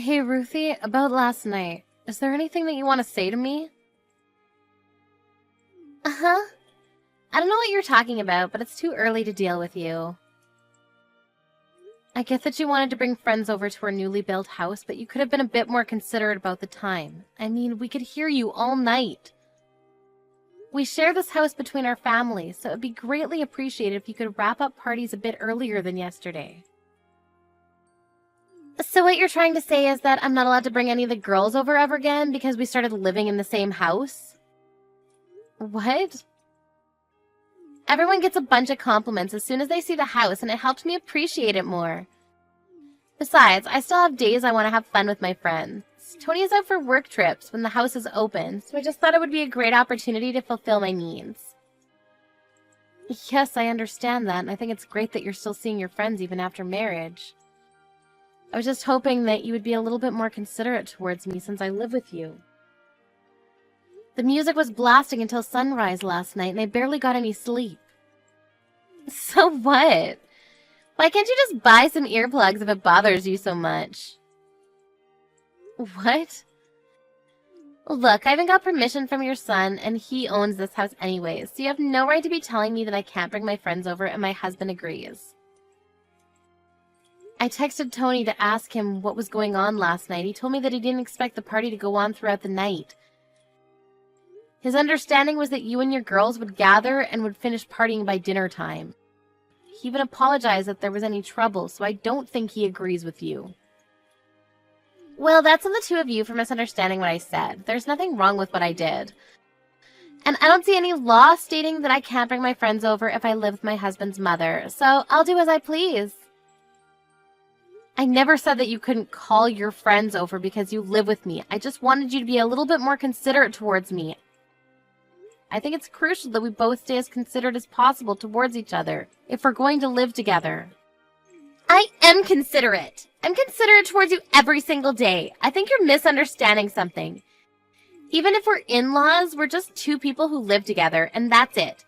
Hey, Ruthie, about last night. Is there anything that you want to say to me? Uh-huh. I don't know what you're talking about, but it's too early to deal with you. I get that you wanted to bring friends over to our newly built house, but you could have been a bit more considerate about the time. I mean, we could hear you all night. We share this house between our families, so it'd be greatly appreciated if you could wrap up parties a bit earlier than yesterday. So what you're trying to say is that I'm not allowed to bring any of the girls over ever again because we started living in the same house? What? Everyone gets a bunch of compliments as soon as they see the house, and it helps me appreciate it more. Besides, I still have days I want to have fun with my friends. Tony is out for work trips when the house is open, so I just thought it would be a great opportunity to fulfill my needs. Yes, I understand that, and I think it's great that you're still seeing your friends even after marriage. I was just hoping that you would be a little bit more considerate towards me since I live with you. The music was blasting until sunrise last night, and I barely got any sleep. So what? Why can't you just buy some earplugs if it bothers you so much? What? Look, I haven't got permission from your son, and he owns this house anyways, so you have no right to be telling me that I can't bring my friends over and my husband agrees. I texted Tony to ask him what was going on last night. He told me that he didn't expect the party to go on throughout the night. His understanding was that you and your girls would gather and would finish partying by dinner time. He even apologized if there was any trouble, so I don't think he agrees with you. Well, that's on the two of you for misunderstanding what I said. There's nothing wrong with what I did. And I don't see any law stating that I can't bring my friends over if I live with my husband's mother, so I'll do as I please. I never said that you couldn't call your friends over because you live with me. I just wanted you to be a little bit more considerate towards me. I think it's crucial that we both stay as considerate as possible towards each other if we're going to live together. I am considerate. I'm considerate towards you every single day. I think you're misunderstanding something. Even if we're in-laws, we're just two people who live together, and that's it.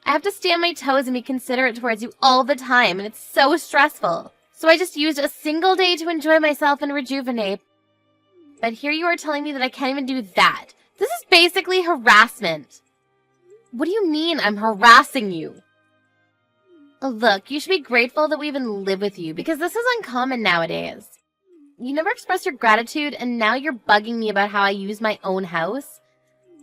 I have to stay on my toes and be considerate towards you all the time, and it's so stressful. So I just used a single day to enjoy myself and rejuvenate. But here you are telling me that I can't even do that. This is basically harassment. What do you mean I'm harassing you? Look, you should be grateful that we even live with you, because this is uncommon nowadays. You never expressed your gratitude, and now you're bugging me about how I use my own house?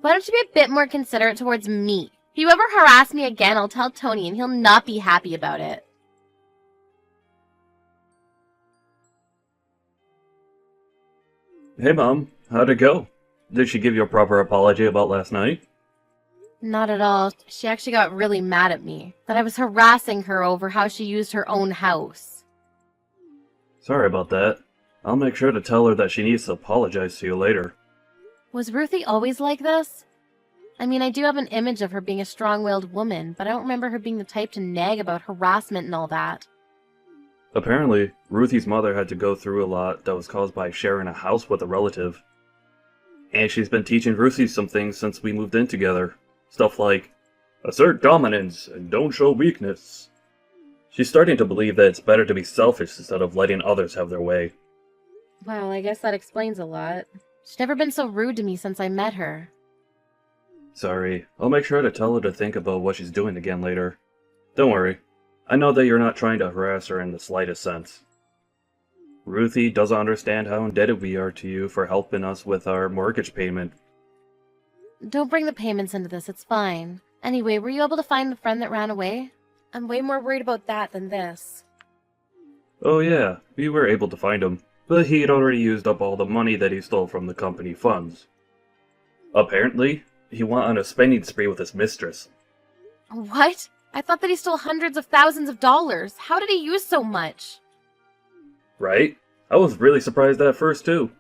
Why don't you be a bit more considerate towards me? If you ever harass me again, I'll tell Tony, and he'll not be happy about it. Hey Mom, how'd it go? Did she give you a proper apology about last night? Not at all. She actually got really mad at me, that I was harassing her over how she used her own house. Sorry about that. I'll make sure to tell her that she needs to apologize to you later. Was Ruthie always like this? I mean, I do have an image of her being a strong-willed woman, but I don't remember her being the type to nag about harassment and all that. Apparently, Ruthie's mother had to go through a lot that was caused by sharing a house with a relative. And she's been teaching Ruthie some things since we moved in together. Stuff like, assert dominance and don't show weakness. She's starting to believe that it's better to be selfish instead of letting others have their way. Well, I guess that explains a lot. She's never been so rude to me since I met her. Sorry, I'll make sure to tell her to think about what she's doing again later. Don't worry, I know that you're not trying to harass her in the slightest sense. Ruthie doesn't understand how indebted we are to you for helping us with our mortgage payment. Don't bring the payments into this, it's fine. Anyway, were you able to find the friend that ran away? I'm way more worried about that than this. Oh yeah, we were able to find him, but he had already used up all the money that he stole from the company funds. Apparently, he went on a spending spree with his mistress. What? I thought that he stole hundreds of thousands of dollars. How did he use so much? Right? I was really surprised at first too.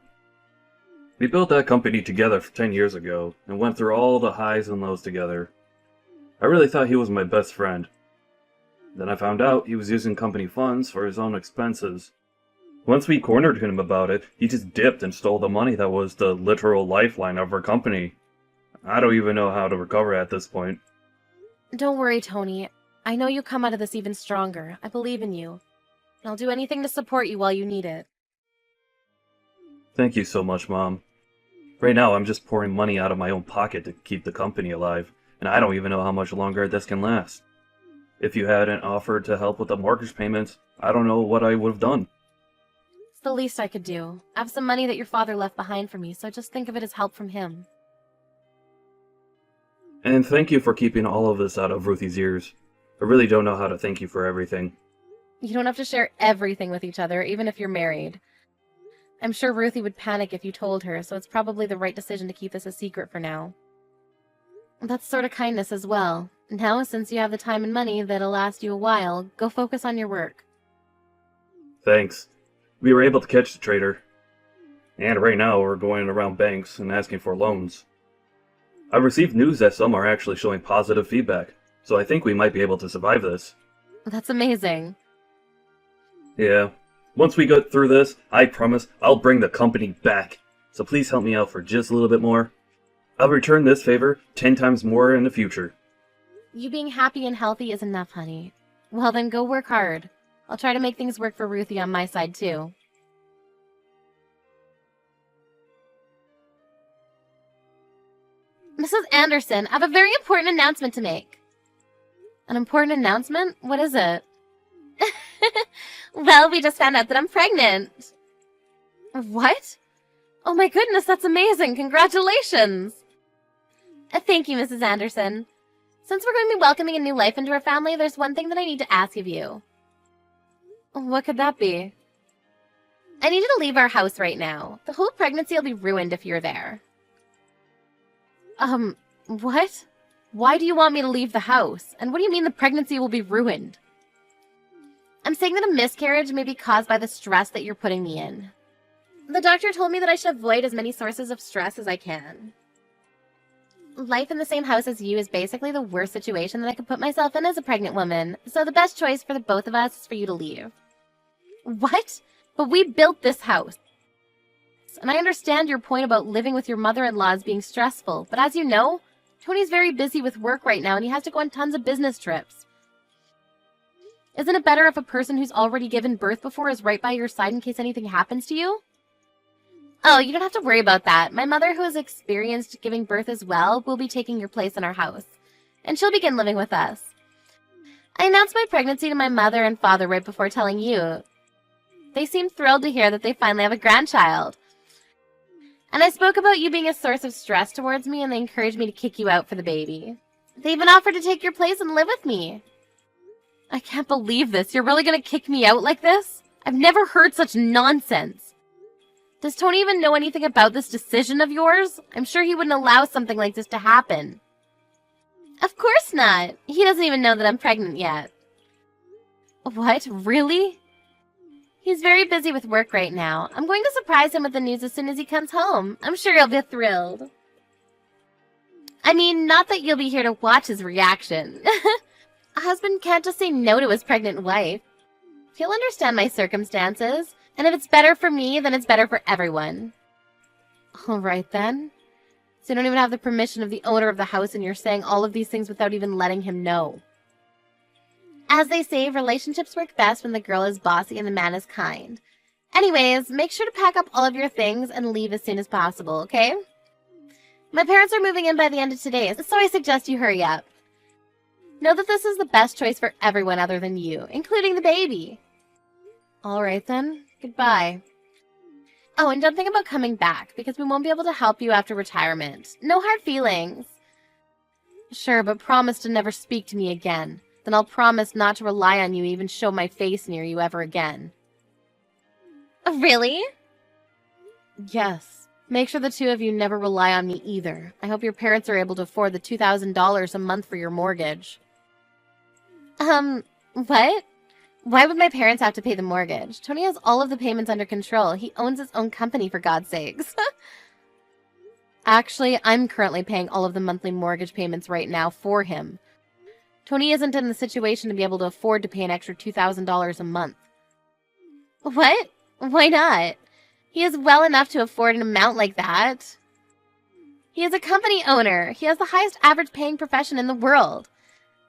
We built that company together 10 years ago, and went through all the highs and lows together. I really thought he was my best friend. Then I found out he was using company funds for his own expenses. Once we cornered him about it, he just dipped and stole the money that was the literal lifeline of our company. I don't even know how to recover at this point. Don't worry, Tony. I know you'll come out of this even stronger. I believe in you. And I'll do anything to support you while you need it. Thank you so much, Mom. Right now, I'm just pouring money out of my own pocket to keep the company alive, and I don't even know how much longer this can last. If you hadn't offered to help with the mortgage payments, I don't know what I would have done. It's the least I could do. I have some money that your father left behind for me, so just think of it as help from him. And thank you for keeping all of this out of Ruthie's ears. I really don't know how to thank you for everything. You don't have to share everything with each other, even if you're married. I'm sure Ruthie would panic if you told her, so it's probably the right decision to keep this a secret for now. That's sort of kindness as well. Now, since you have the time and money that'll last you a while, go focus on your work. Thanks. We were able to catch the traitor. And right now we're going around banks and asking for loans. I've received news that some are actually showing positive feedback, so I think we might be able to survive this. That's amazing. Yeah. Once we get through this, I promise I'll bring the company back. So please help me out for just a little bit more. I'll return this favor 10 times more in the future. You being happy and healthy is enough, honey. Well then, go work hard. I'll try to make things work for Ruthie on my side, too. Mrs. Anderson, I have a very important announcement to make. An important announcement? What is it? Well, we just found out that I'm pregnant. What? Oh my goodness, that's amazing. Congratulations. Thank you, Mrs. Anderson. Since we're going to be welcoming a new life into our family, there's one thing that I need to ask of you. What could that be? I need you to leave our house right now. The whole pregnancy will be ruined if you're there. What? Why do you want me to leave the house? And what do you mean the pregnancy will be ruined? I'm saying that a miscarriage may be caused by the stress that you're putting me in. The doctor told me that I should avoid as many sources of stress as I can. Life in the same house as you is basically the worst situation that I could put myself in as a pregnant woman, so the best choice for the both of us is for you to leave. What? But we built this house. And I understand your point about living with your mother-in-law as being stressful, but as you know, Tony's very busy with work right now and he has to go on tons of business trips. Isn't it better if a person who's already given birth before is right by your side in case anything happens to you? Oh, you don't have to worry about that. My mother, who has experienced giving birth as well, will be taking your place in our house. And she'll begin living with us. I announced my pregnancy to my mother and father right before telling you. They seemed thrilled to hear that they finally have a grandchild. And I spoke about you being a source of stress towards me, and they encouraged me to kick you out for the baby. They even offered to take your place and live with me. I can't believe this. You're really going to kick me out like this? I've never heard such nonsense. Does Tony even know anything about this decision of yours? I'm sure he wouldn't allow something like this to happen. Of course not. He doesn't even know that I'm pregnant yet. What? Really? He's very busy with work right now. I'm going to surprise him with the news as soon as he comes home. I'm sure he'll be thrilled. I mean, not that you'll be here to watch his reaction. A husband can't just say no to his pregnant wife. He'll understand my circumstances, and if it's better for me, then it's better for everyone. All right, then. So you don't even have the permission of the owner of the house, and you're saying all of these things without even letting him know. As they say, relationships work best when the girl is bossy and the man is kind. Anyways, make sure to pack up all of your things and leave as soon as possible, okay? My parents are moving in by the end of today, so I suggest you hurry up. Know that this is the best choice for everyone other than you, including the baby. All right, then. Goodbye. Oh, and don't think about coming back, because we won't be able to help you after retirement. No hard feelings. Sure, but promise to never speak to me again. Then I'll promise not to rely on you or even show my face near you ever again. Really? Yes. Make sure the two of you never rely on me either. I hope your parents are able to afford the $2,000 a month for your mortgage. What? Why would my parents have to pay the mortgage? Tony has all of the payments under control. He owns his own company, for God's sakes. Actually, I'm currently paying all of the monthly mortgage payments right now for him. Tony isn't in the situation to be able to afford to pay an extra $2,000 a month. What? Why not? He is well enough to afford an amount like that. He is a company owner. He has the highest average paying profession in the world.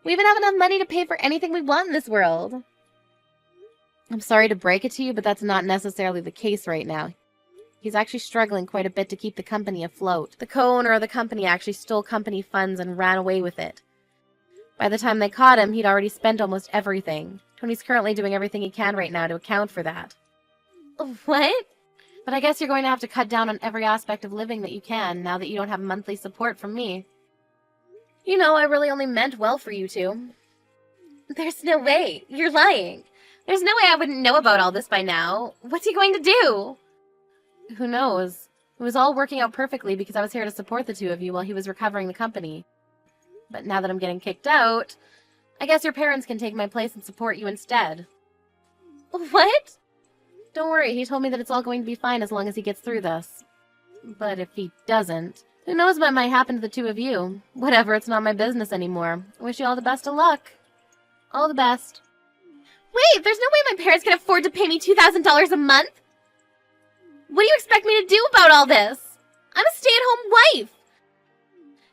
We even have enough money to pay for anything we want in this world. I'm sorry to break it to you, but that's not necessarily the case right now. He's actually struggling quite a bit to keep the company afloat. The co-owner of the company actually stole company funds and ran away with it. By the time they caught him, he'd already spent almost everything. Tony's currently doing everything he can right now to account for that. What? But I guess you're going to have to cut down on every aspect of living that you can, now that you don't have monthly support from me. You know, I really only meant well for you two. There's no way. You're lying. There's no way I wouldn't know about all this by now. What's he going to do? Who knows? It was all working out perfectly because I was here to support the two of you while he was recovering the company. But now that I'm getting kicked out, I guess your parents can take my place and support you instead. What? Don't worry, he told me that it's all going to be fine as long as he gets through this. But if he doesn't, who knows what might happen to the two of you? Whatever, it's not my business anymore. I wish you all the best of luck. All the best. Wait, there's no way my parents can afford to pay me $2,000 a month? What do you expect me to do about all this? I'm a stay-at-home wife.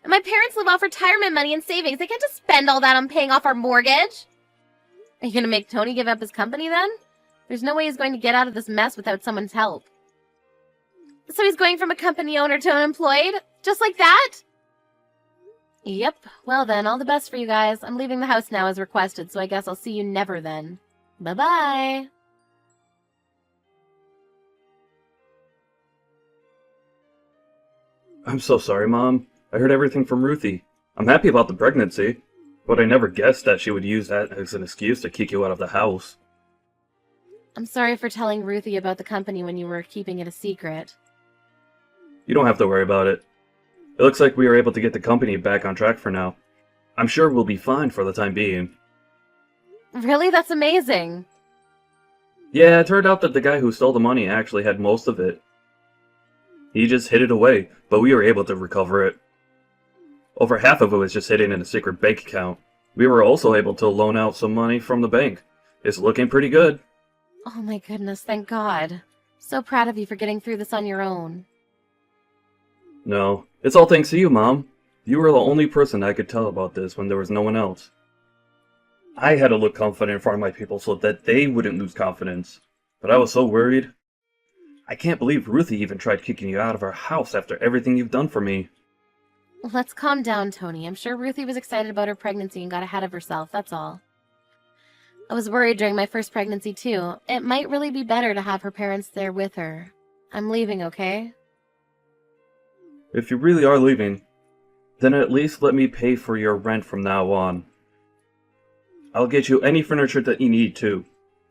And my parents live off retirement money and savings. They can't just spend all that on paying off our mortgage. Are you going to make Tony give up his company then? There's no way he's going to get out of this mess without someone's help. So he's going from a company owner to unemployed? Just like that? Yep. Well then, all the best for you guys. I'm leaving the house now as requested, so I guess I'll see you never then. Bye-bye. I'm so sorry, Mom. I heard everything from Ruthie. I'm happy about the pregnancy, but I never guessed that she would use that as an excuse to kick you out of the house. I'm sorry for telling Ruthie about the company when you were keeping it a secret. You don't have to worry about it. It looks like we were able to get the company back on track for now. I'm sure we'll be fine for the time being. Really? That's amazing. Yeah, it turned out that the guy who stole the money actually had most of it. He just hid it away, but we were able to recover it. Over half of it was just hidden in a secret bank account. We were also able to loan out some money from the bank. It's looking pretty good. Oh my goodness, thank God. So proud of you for getting through this on your own. No, it's all thanks to you, Mom. You were the only person I could tell about this when there was no one else. I had to look confident in front of my people so that they wouldn't lose confidence. But I was so worried. I can't believe Ruthie even tried kicking you out of our house after everything you've done for me. Let's calm down, Tony. I'm sure Ruthie was excited about her pregnancy and got ahead of herself, that's all. I was worried during my first pregnancy, too. It might really be better to have her parents there with her. I'm leaving, okay? If you really are leaving, then at least let me pay for your rent from now on. I'll get you any furniture that you need, too.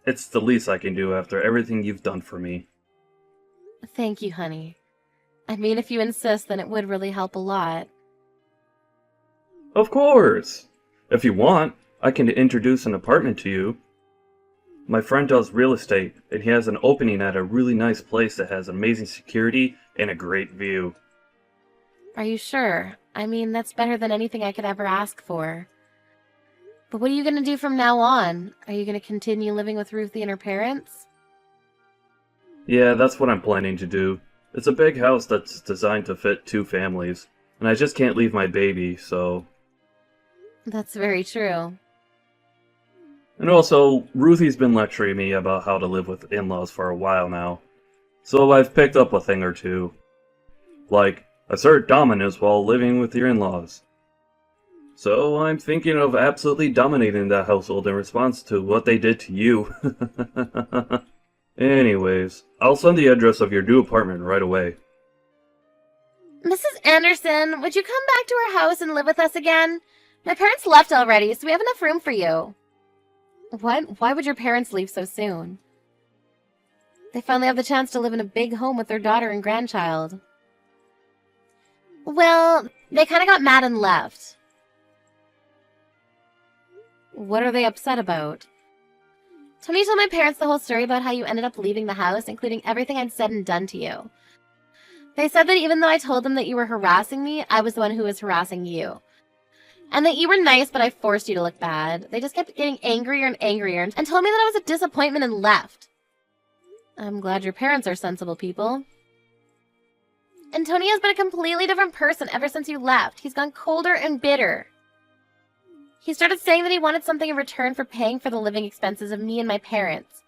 It's the least I can do after everything you've done for me. Thank you, honey. I mean, if you insist, then it would really help a lot. Of course! If you want, I can introduce an apartment to you. My friend does real estate, and he has an opening at a really nice place that has amazing security and a great view. Are you sure? I mean, that's better than anything I could ever ask for. But what are you going to do from now on? Are you going to continue living with Ruthie and her parents? Yeah, that's what I'm planning to do. It's a big house that's designed to fit 2 families, and I just can't leave my baby, so... That's very true. And also, Ruthie's been lecturing me about how to live with in-laws for a while now, so I've picked up a thing or two. Like, assert dominance while living with your in-laws. So I'm thinking of absolutely dominating that household in response to what they did to you. Anyways, I'll send the address of your new apartment right away. Mrs. Anderson, would you come back to our house and live with us again? My parents left already, so we have enough room for you. What? Why would your parents leave so soon? They finally have the chance to live in a big home with their daughter and grandchild. Well, they kind of got mad and left. What are they upset about? Tony told my parents the whole story about how you ended up leaving the house, including everything I'd said and done to you. They said that even though I told them that you were harassing me, I was the one who was harassing you. And that you were nice, but I forced you to look bad. They just kept getting angrier and angrier and told me that I was a disappointment and left. I'm glad your parents are sensible people. And Tony has been a completely different person ever since you left. He's gone colder and bitter. He started saying that he wanted something in return for paying for the living expenses of me and my parents.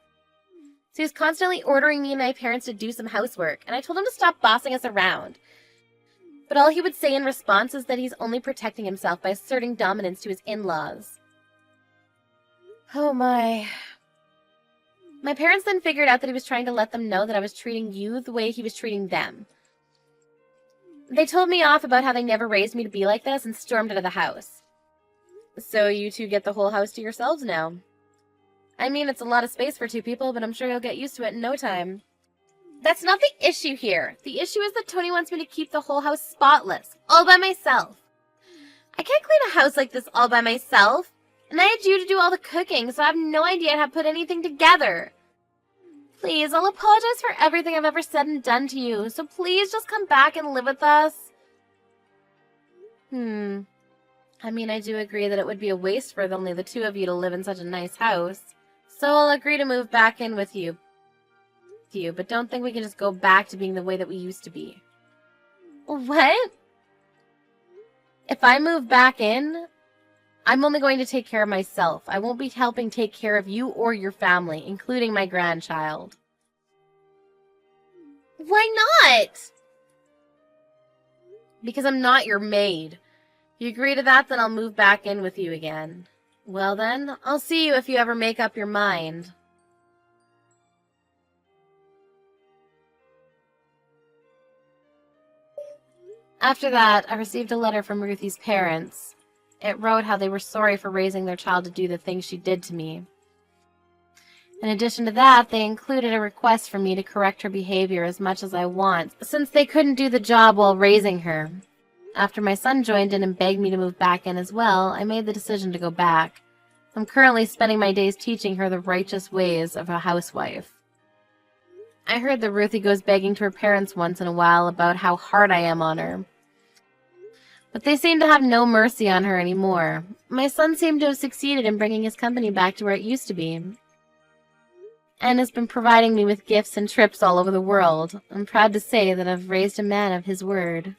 So he was constantly ordering me and my parents to do some housework, and I told him to stop bossing us around. But all he would say in response is that he's only protecting himself by asserting dominance to his in-laws. Oh my. My parents then figured out that he was trying to let them know that I was treating you the way he was treating them. They told me off about how they never raised me to be like this and stormed out of the house. So you two get the whole house to yourselves now. I mean, it's a lot of space for two people, but I'm sure you'll get used to it in no time. That's not the issue here. The issue is that Tony wants me to keep the whole house spotless, all by myself. I can't clean a house like this all by myself, and I had you to do all the cooking, so I have no idea how to put anything together. Please, I'll apologize for everything I've ever said and done to you, so please just come back and live with us. I mean, I do agree that it would be a waste for only the two of you to live in such a nice house. So I'll agree to move back in with you. But don't think we can just go back to being the way that we used to be. What? If I move back in, I'm only going to take care of myself. I won't be helping take care of you or your family, including my grandchild. Why not? Because I'm not your maid. If you agree to that, then I'll move back in with you again. Well then, I'll see you if you ever make up your mind. After that, I received a letter from Ruthie's parents. It wrote how they were sorry for raising their child to do the things she did to me. In addition to that, they included a request for me to correct her behavior as much as I want, since they couldn't do the job while raising her. After my son joined in and begged me to move back in as well, I made the decision to go back. I'm currently spending my days teaching her the righteous ways of a housewife. I heard that Ruthie goes begging to her parents once in a while about how hard I am on her. But they seem to have no mercy on her anymore. My son seemed to have succeeded in bringing his company back to where it used to be, and has been providing me with gifts and trips all over the world. I'm proud to say that I've raised a man of his word.